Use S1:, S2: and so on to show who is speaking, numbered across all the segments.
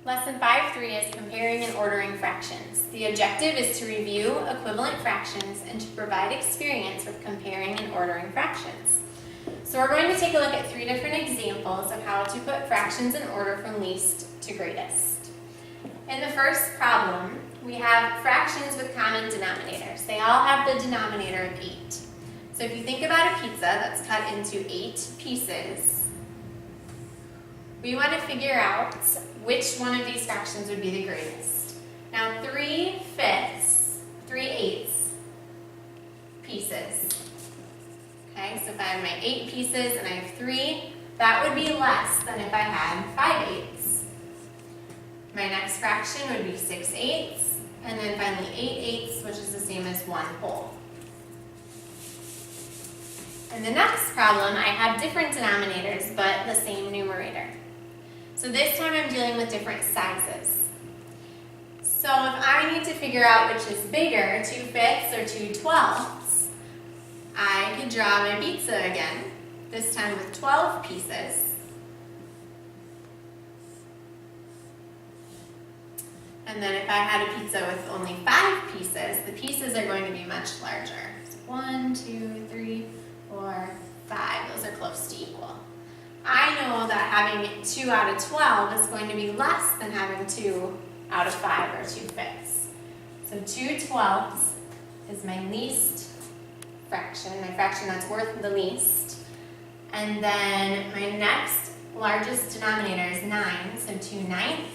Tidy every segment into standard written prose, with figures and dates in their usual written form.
S1: Lesson 5.3 is comparing and ordering fractions. The objective is to review equivalent fractions and to provide experience with comparing and ordering fractions. So we're going to take a look at 3 different examples of how to put fractions in order from least to greatest. In the first problem, we have fractions with common denominators. They all have the denominator of 8. So if you think about a pizza that's cut into 8 pieces, we want to figure out which one of these fractions would be the greatest. Now 3/8 pieces. Okay, so if I have my 8 pieces and I have 3, that would be less than if I had 5/8. My next fraction would be 6/8, and then finally 8/8, which is the same as 1 whole. In the next problem, I have different denominators, but the same numerator. So this time I'm dealing with different sizes. So if I need to figure out which is bigger, 2/5 or 2/12, I could draw my pizza again, this time with 12 pieces. And then if I had a pizza with only 5 pieces, the pieces are going to be much larger. So 1, 2, 3, 4, 5, those are close to equal. I know that having 2 out of 12 is going to be less than having 2 out of 5 or 2/5. So 2/12 is my least fraction, my fraction that's worth the least. And then my next largest denominator is 9, so 2/9,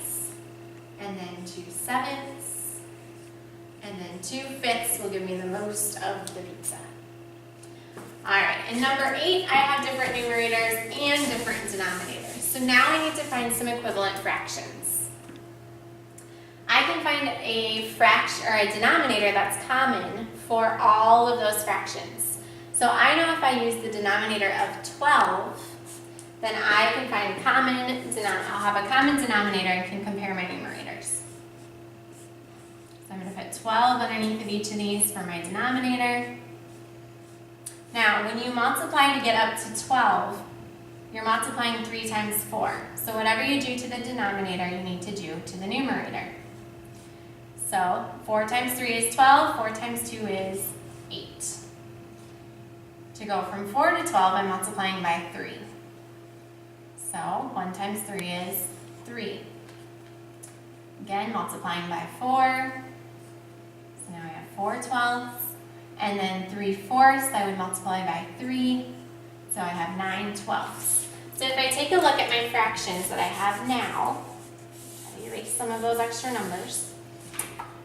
S1: and then 2/7, and then 2/5 will give me the most of the pizza. Alright, in number 8, I have different numerators and different denominators. So now I need to find some equivalent fractions. I can find a fraction or a denominator that's common for all of those fractions. So I know if I use the denominator of 12, then I can find I'll have a common denominator and can compare my numerators. So I'm going to put 12 underneath of each of these for my denominator. Now, when you multiply to get up to 12, you're multiplying 3 times 4. So whatever you do to the denominator, you need to do to the numerator. So 4 times 3 is 12, 4 times 2 is 8. To go from 4 to 12, I'm multiplying by 3. So 1 times 3 is 3. Again, multiplying by 4. So now I have 4/12. And then 3/4 I would multiply by 3, so I have 9/12. So if I take a look at my fractions that I have now, I'll erase some of those extra numbers,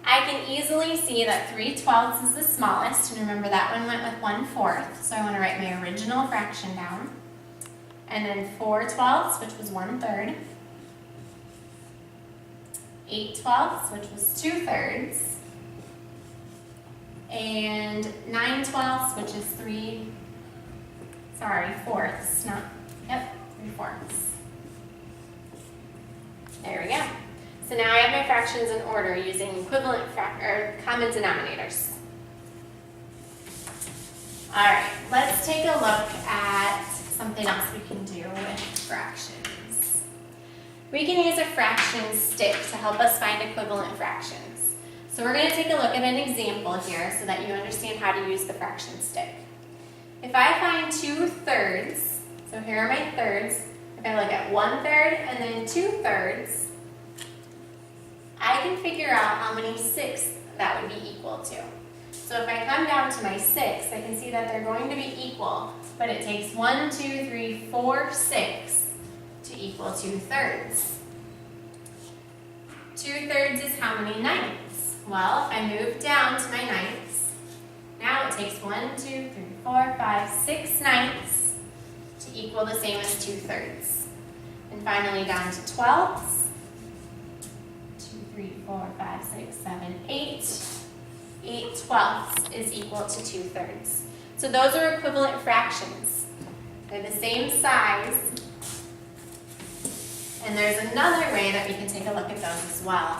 S1: I can easily see that 3/12 is the smallest, and remember that one went with 1/4, so I want to write my original fraction down. And then 4/12, which was 1/3, 8/12, which was 2/3, and 9/12, which is 3/4, 3/4. There we go. So now I have my fractions in order using equivalent common denominators. Alright, let's take a look at something else we can do with fractions. We can use a fraction stick to help us find equivalent fractions. So we're going to take a look at an example here so that you understand how to use the fraction stick. If I find 2/3, so here are my thirds, if I look at 1/3 and then 2/3, I can figure out how many 6 that would be equal to. So if I come down to my 6, I can see that they're going to be equal, but it takes 1, 2, 3, 4, 6 to equal 2/3. 2/3 is how many 9ths? Well, if I move down to my 9ths, now it takes 1, 2, 3, 4, 5, 6 9ths to equal the same as 2/3. And finally down to 12ths, 2, 3, 4, 5, 6, 7, 8. 8/12 is equal to 2/3. So those are equivalent fractions. They're the same size. And there's another way that we can take a look at those as well.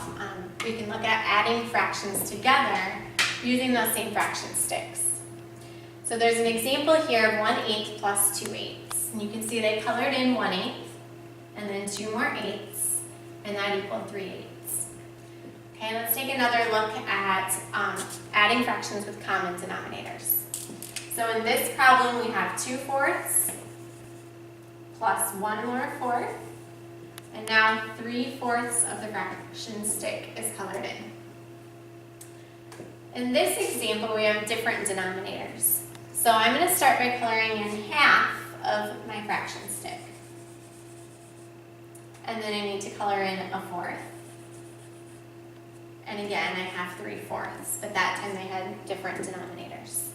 S1: We can look at adding fractions together using those same fraction sticks. So there's an example here of 1/8 plus 2/8. And you can see they colored in 1/8 and then 2 more 8s. and that equaled 3/8. Okay, let's take another look at adding fractions with common denominators. So in this problem, we have 2/4 plus 1 more fourth, and now 3/4 of the fraction stick is colored in. In this example, we have different denominators. So I'm going to start by coloring in half of my fraction stick. And then I need to color in a fourth. And again, I have 3/4, but that time I had different denominators.